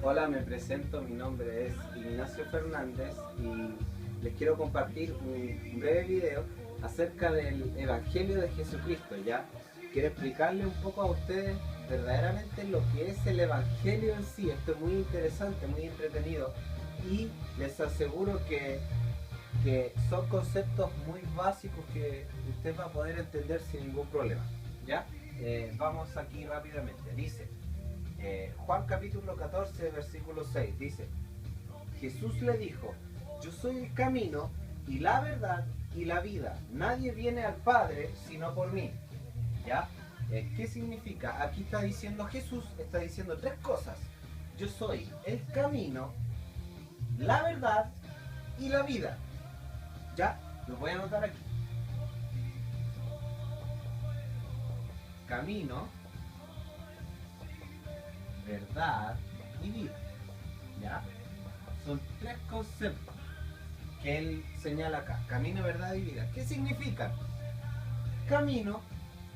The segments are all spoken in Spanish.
Hola, me presento, mi nombre es Ignacio Fernández y les quiero compartir un breve video acerca del Evangelio de Jesucristo, ¿ya? Quiero explicarle un poco a ustedes verdaderamente lo que es el Evangelio en sí. Esto es muy interesante, muy entretenido y les aseguro que son conceptos muy básicos que usted va a poder entender sin ningún problema, ¿ya? Vamos aquí rápidamente. Dice... Juan capítulo 14, versículo 6 dice: Jesús le dijo: yo soy el camino y la verdad y la vida. Nadie viene al Padre sino por mí. ¿Ya? ¿Qué significa? Aquí está diciendo Jesús, está diciendo tres cosas. Yo soy el camino, la verdad y la vida. ¿Ya? Lo voy a anotar aquí. Camino, verdad y vida. ¿Ya? Son tres conceptos que él señala acá: camino, verdad y vida. ¿Qué significan? Camino,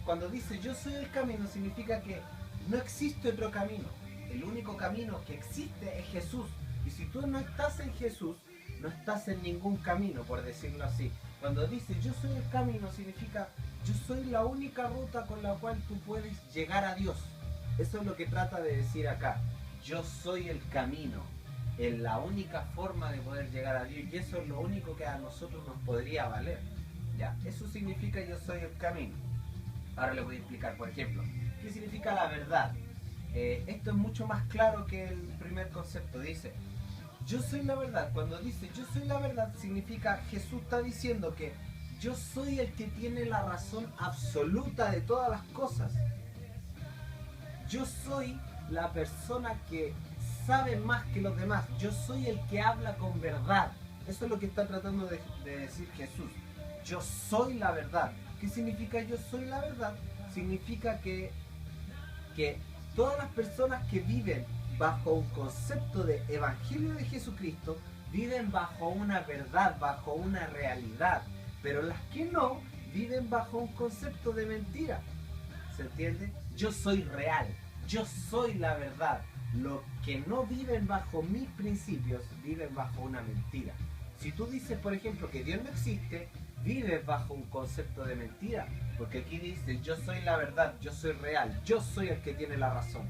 cuando dice yo soy el camino, significa que no existe otro camino. El único camino que existe es Jesús. Y si tú no estás en Jesús, no estás en ningún camino, por decirlo así. Cuando dice yo soy el camino, significa yo soy la única ruta con la cual tú puedes llegar a Dios. Eso es lo que trata de decir acá. Yo soy el camino. Es la única forma de poder llegar a Dios. Y eso es lo único que a nosotros nos podría valer. Ya, eso significa yo soy el camino. Ahora les voy a explicar, por ejemplo, ¿qué significa la verdad? Esto es mucho más claro que el primer concepto. Dice, yo soy la verdad. Cuando dice yo soy la verdad, significa Jesús está diciendo que yo soy el que tiene la razón absoluta de todas las cosas. Yo soy la persona que sabe más que los demás. Yo soy el que habla con verdad. Eso es lo que está tratando de decir Jesús. Yo soy la verdad. ¿Qué significa yo soy la verdad? Significa que todas las personas que viven bajo un concepto de Evangelio de Jesucristo viven bajo una verdad, bajo una realidad. Pero las que no viven bajo un concepto de mentira. ¿Se entiende? Yo soy real, yo soy la verdad. Los que no viven bajo mis principios viven bajo una mentira. Si tú dices, por ejemplo, que Dios no existe, vives bajo un concepto de mentira. Porque aquí dice, yo soy la verdad, yo soy real, yo soy el que tiene la razón.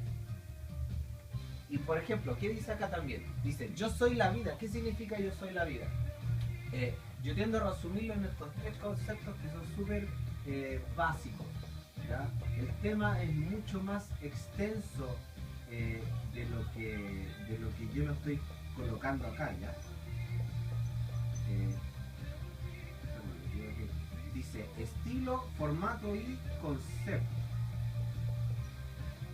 Y por ejemplo, ¿qué dice acá también? Dice, yo soy la vida. ¿Qué significa yo soy la vida? Yo tiendo a resumirlo en estos tres conceptos que son súper básicos. ¿Ya? El tema es mucho más extenso de lo que yo lo estoy colocando acá, ¿ya? Dice estilo, formato y concepto.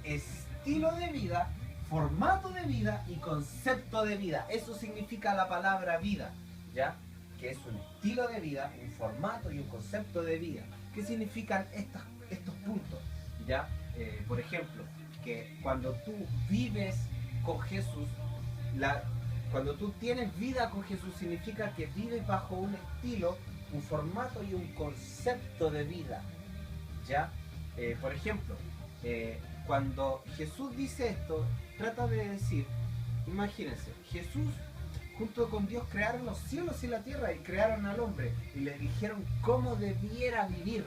Estilo de vida, formato de vida y concepto de vida. Eso significa la palabra vida, ¿ya? Que es un estilo de vida, un formato y un concepto de vida. ¿Qué significan estos puntos? ¿Ya? Por ejemplo, que cuando tú vives con Jesús, cuando tú tienes vida con Jesús, significa que vives bajo un estilo, un formato y un concepto de vida. ¿Ya? Por ejemplo, cuando Jesús dice esto, trata de decir, imagínense, Jesús junto con Dios crearon los cielos y la tierra y crearon al hombre y le dijeron cómo debiera vivir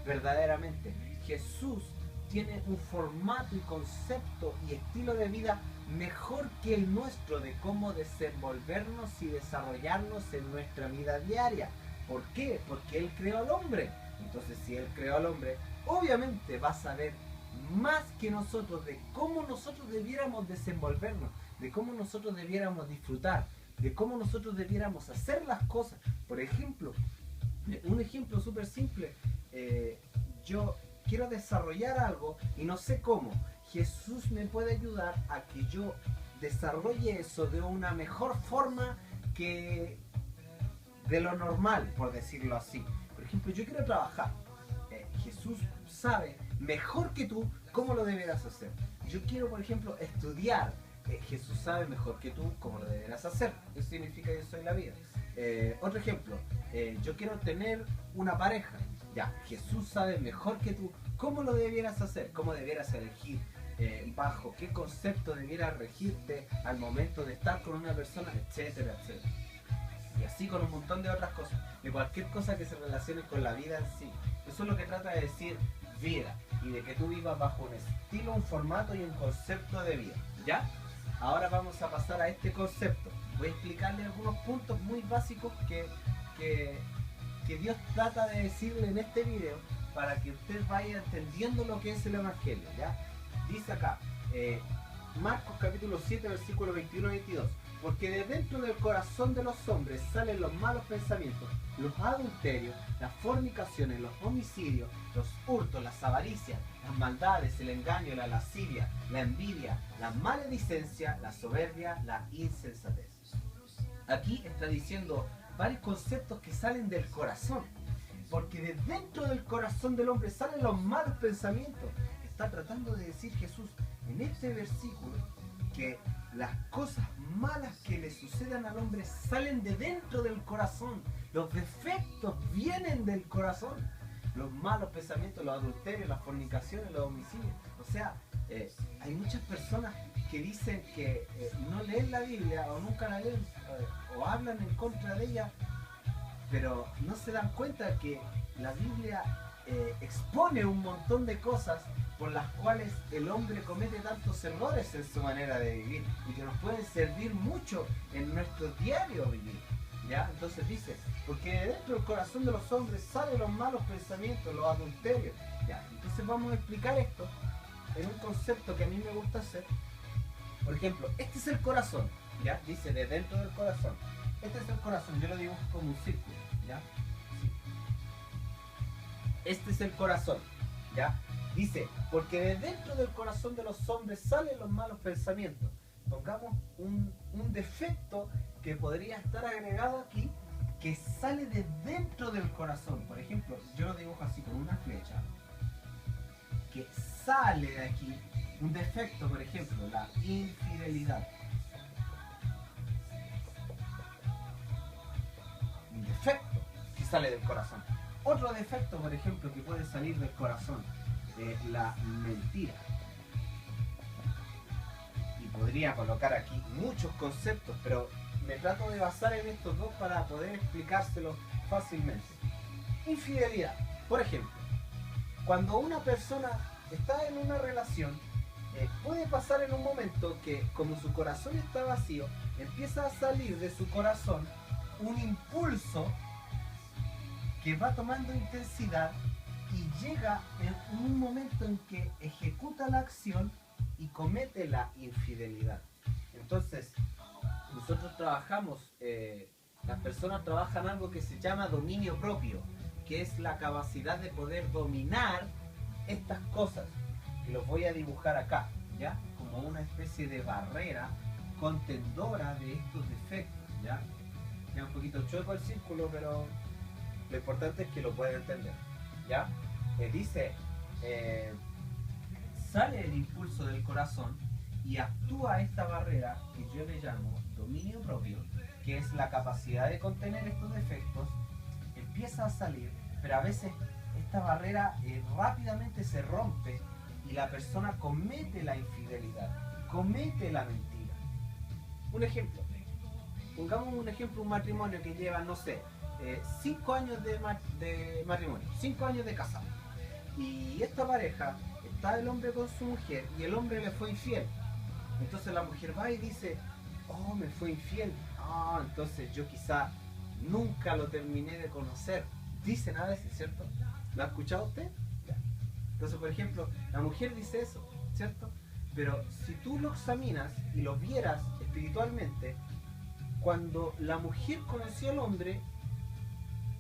verdaderamente. Jesús tiene un formato y concepto y estilo de vida mejor que el nuestro de cómo desenvolvernos y desarrollarnos en nuestra vida diaria. ¿Por qué? Porque Él creó al hombre. Entonces, si Él creó al hombre, obviamente va a saber más que nosotros de cómo nosotros debiéramos desenvolvernos, de cómo nosotros debiéramos disfrutar, de cómo nosotros debiéramos hacer las cosas. Por ejemplo, un ejemplo súper simple, yo quiero desarrollar algo y no sé cómo. Jesús me puede ayudar a que yo desarrolle eso de una mejor forma que de lo normal, por decirlo así. Por ejemplo, yo quiero trabajar. Jesús sabe mejor que tú cómo lo deberás hacer. Yo quiero, por ejemplo, estudiar. Jesús sabe mejor que tú cómo lo deberás hacer. Eso significa que yo soy la vida. Otro ejemplo, yo quiero tener una pareja. Ya, Jesús sabe mejor que tú cómo lo debieras hacer, cómo debieras elegir bajo qué concepto debiera regirte al momento de estar con una persona, etcétera, etcétera. Y así con un montón de otras cosas, de cualquier cosa que se relacione con la vida en sí. Eso es lo que trata de decir vida, y de que tú vivas bajo un estilo, un formato y un concepto de vida, ¿ya? Ahora vamos a pasar a este concepto. Voy a explicarle algunos puntos muy básicos que Dios trata de decirle en este video para que usted vaya entendiendo lo que es el Evangelio, ¿ya? Dice acá, Marcos capítulo 7, versículo 21 y 22. Porque de dentro del corazón de los hombres salen los malos pensamientos, los adulterios, las fornicaciones, los homicidios, los hurtos, las avaricias, las maldades, el engaño, la lascivia, la envidia, la maledicencia, la soberbia, la insensatez. Aquí está diciendo varios conceptos que salen del corazón. Porque de dentro del corazón del hombre salen los malos pensamientos. Está tratando de decir Jesús en este versículo que las cosas malas que le sucedan al hombre salen de dentro del corazón. Los defectos vienen del corazón. Los malos pensamientos, los adulterios, las fornicaciones, los homicidios. O sea, hay muchas personas que dicen que no leen la Biblia o nunca la leen o hablan en contra de ella, pero no se dan cuenta que la Biblia expone un montón de cosas por las cuales el hombre comete tantos errores en su manera de vivir y que nos pueden servir mucho en nuestro diario vivir, ¿ya? Entonces dice, porque de dentro del corazón de los hombres salen los malos pensamientos, los adulterios, ¿ya? Entonces vamos a explicar esto en un concepto que a mí me gusta hacer. Por ejemplo, este es el corazón, ¿ya? Dice, de dentro del corazón. Este es el corazón, yo lo dibujo como un círculo, ¿ya? Sí. Este es el corazón, ¿ya? Dice, porque de dentro del corazón de los hombres salen los malos pensamientos. Pongamos un defecto que podría estar agregado aquí, que sale de dentro del corazón. Por ejemplo, yo lo dibujo así con una flecha, que sale de aquí. Un defecto, por ejemplo, la infidelidad. Un defecto que sale del corazón. Otro defecto, por ejemplo, que puede salir del corazón, la mentira. Y podría colocar aquí muchos conceptos, pero me trato de basar en estos dos para poder explicárselos fácilmente. Infidelidad. Por ejemplo, cuando una persona está en una relación, puede pasar en un momento que, como su corazón está vacío, empieza a salir de su corazón un impulso que va tomando intensidad y llega en un momento en que ejecuta la acción y comete la infidelidad. Entonces, nosotros trabajamos, las personas trabajan algo que se llama dominio propio, que es la capacidad de poder dominar estas cosas. Y los voy a dibujar acá, ¿ya? Como una especie de barrera contendora de estos defectos, ¿ya? Queda un poquito chueco el círculo, pero lo importante es que lo puedan entender, ¿ya? Dice, sale el impulso del corazón y actúa esta barrera que yo le llamo dominio propio, que es la capacidad de contener estos defectos, empieza a salir, pero a veces esta barrera rápidamente se rompe y la persona comete la infidelidad, comete la mentira. Un ejemplo, pongamos un ejemplo, un matrimonio que lleva, no sé, 5 años de matrimonio, 5 años de casado. Y esta pareja, está el hombre con su mujer y el hombre le fue infiel. Entonces la mujer va y dice, oh, me fue infiel. Ah, entonces yo quizá nunca lo terminé de conocer. Dicen a veces, ¿cierto? ¿Lo ha escuchado usted? Ya. Entonces, por ejemplo, la mujer dice eso, ¿cierto? Pero si tú lo examinas y lo vieras espiritualmente, cuando la mujer conoció al hombre,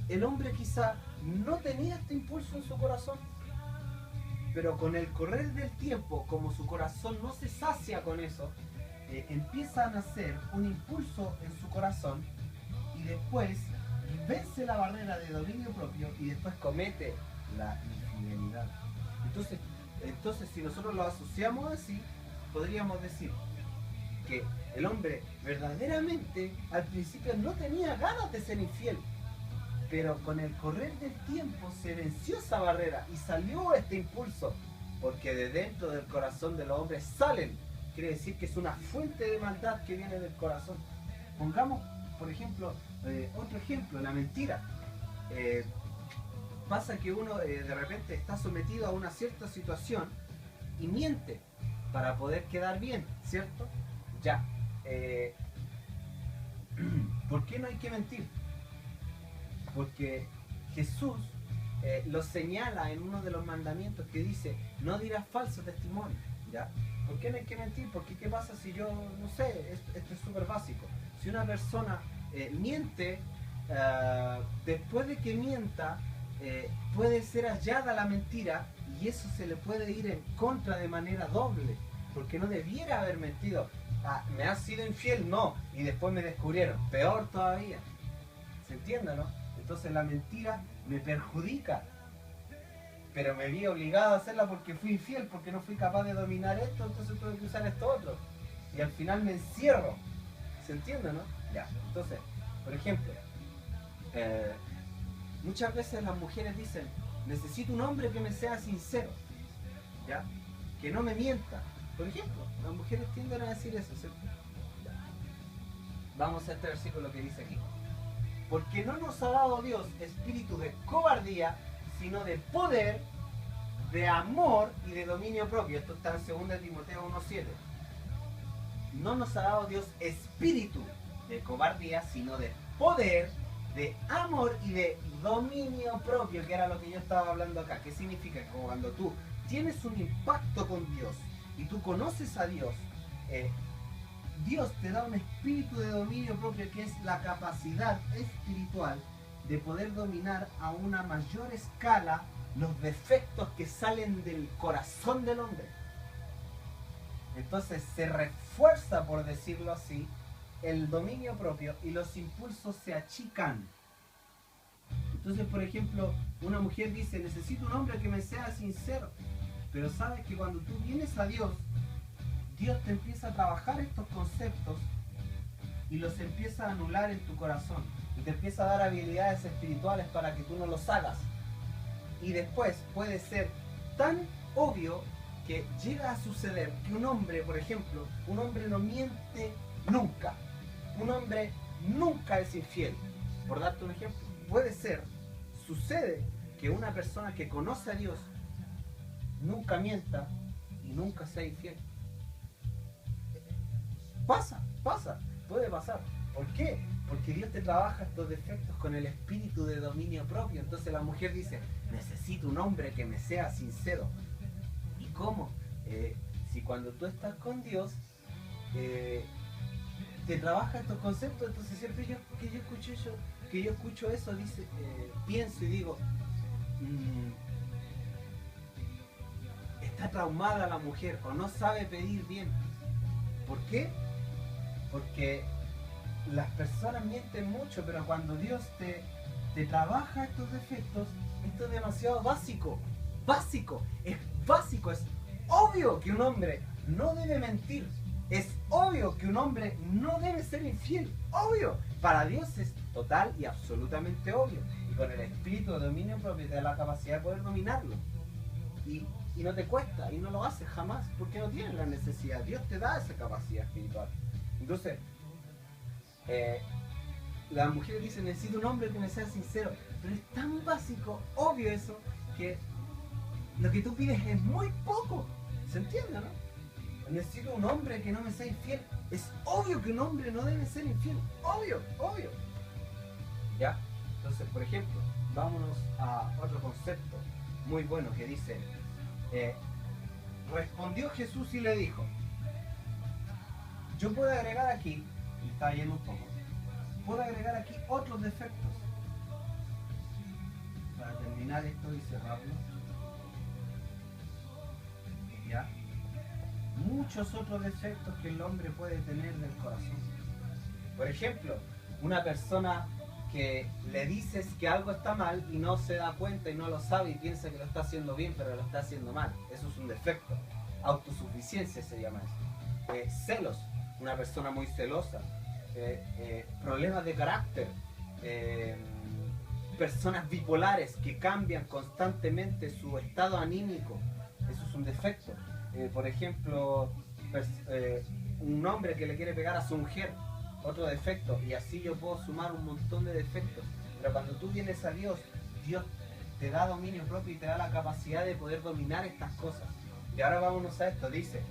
el hombre quizá no tenía este impulso en su corazón, pero con el correr del tiempo, como su corazón no se sacia con eso, empieza a nacer un impulso en su corazón y después vence la barrera de dominio propio y después comete la infidelidad. Entonces si nosotros lo asociamos así, podríamos decir que el hombre verdaderamente al principio no tenía ganas de ser infiel, pero con el correr del tiempo se venció esa barrera y salió este impulso porque de dentro del corazón de los hombres salen. Quiere decir que es una fuente de maldad que viene del corazón. Pongamos, por ejemplo, otro ejemplo, la mentira. Pasa que uno de repente está sometido a una cierta situación y miente para poder quedar bien, ¿cierto? Ya. ¿Por qué no hay que mentir? Porque Jesús lo señala en uno de los mandamientos que dice, no dirás falso testimonio, ¿ya? ¿Por qué no hay que mentir? Porque ¿qué pasa si yo, no sé, esto es súper básico, si una persona miente, después de que mienta, puede ser hallada la mentira y eso se le puede ir en contra de manera doble, porque no debiera haber mentido. ¿Me has sido infiel? No, y después me descubrieron, peor todavía. ¿Se entiende, no? Entonces la mentira me perjudica, pero me vi obligado a hacerla porque fui infiel, porque no fui capaz de dominar esto, entonces tuve que usar esto otro. Y al final me encierro. ¿Se entiende, no? Ya, entonces, por ejemplo, muchas veces las mujeres dicen, necesito un hombre que me sea sincero, ¿ya? Que no me mienta. Por ejemplo, las mujeres tienden a decir eso, ¿cierto? Ya. Vamos a este versículo que dice aquí. Porque no nos ha dado Dios espíritu de cobardía, sino de poder, de amor y de dominio propio. Esto está en 2 Timoteo 1:7. No nos ha dado Dios espíritu de cobardía, sino de poder, de amor y de dominio propio, que era lo que yo estaba hablando acá. ¿Qué significa? Que cuando tú tienes un impacto con Dios y tú conoces a Dios, Dios te da un espíritu de dominio propio, que es la capacidad espiritual de poder dominar a una mayor escala los defectos que salen del corazón del hombre. Entonces se refuerza, por decirlo así, el dominio propio y los impulsos se achican. Entonces, por ejemplo, una mujer dice, necesito un hombre que me sea sincero. Pero sabes que cuando tú vienes a Dios, Dios te empieza a trabajar estos conceptos y los empieza a anular en tu corazón. Y te empieza a dar habilidades espirituales para que tú no los hagas. Y después puede ser tan obvio que llega a suceder que un hombre, por ejemplo, un hombre no miente nunca. Un hombre nunca es infiel. Por darte un ejemplo, sucede que una persona que conoce a Dios nunca mienta y nunca sea infiel. Pasa, puede pasar. ¿Por qué? Porque Dios te trabaja estos defectos con el espíritu de dominio propio. Entonces la mujer dice, necesito un hombre que me sea sincero. ¿Y cómo? Si cuando tú estás con Dios, te trabaja estos conceptos, entonces siempre que yo escucho eso, pienso y digo, está traumada la mujer o no sabe pedir bien. ¿Por qué? Porque las personas mienten mucho, pero cuando Dios te trabaja estos defectos, esto es demasiado básico. Es obvio que un hombre no debe mentir. Es obvio que un hombre no debe ser infiel. Obvio. Para Dios es total y absolutamente obvio. Y con el espíritu de dominio propio te da la capacidad de poder dominarlo. Y no te cuesta, y no lo haces jamás, porque no tienes la necesidad. Dios te da esa capacidad espiritual. Entonces, la mujer dice, necesito un hombre que me sea sincero. Pero es tan básico, obvio eso, que lo que tú pides es muy poco. ¿Se entiende, no? Necesito un hombre que no me sea infiel. Es obvio que un hombre no debe ser infiel. Obvio. ¿Ya? Entonces, por ejemplo, vámonos a otro concepto muy bueno que dice, respondió Jesús y le dijo, yo puedo agregar aquí, y está yendo un poco, puedo agregar aquí otros defectos. Para terminar esto y cerrarlo. ¿Ya? Muchos otros defectos que el hombre puede tener del corazón. Por ejemplo, una persona que le dices que algo está mal y no se da cuenta y no lo sabe y piensa que lo está haciendo bien, pero lo está haciendo mal. Eso es un defecto. Autosuficiencia se llama eso. Celos, una persona muy celosa. Problemas de carácter. Personas bipolares que cambian constantemente su estado anímico. Eso es un defecto. Por ejemplo, un hombre que le quiere pegar a su mujer, otro defecto, y así yo puedo sumar un montón de defectos. Pero cuando tú vienes a Dios, Dios te da dominio propio y te da la capacidad de poder dominar estas cosas. Y ahora vámonos a esto, dice,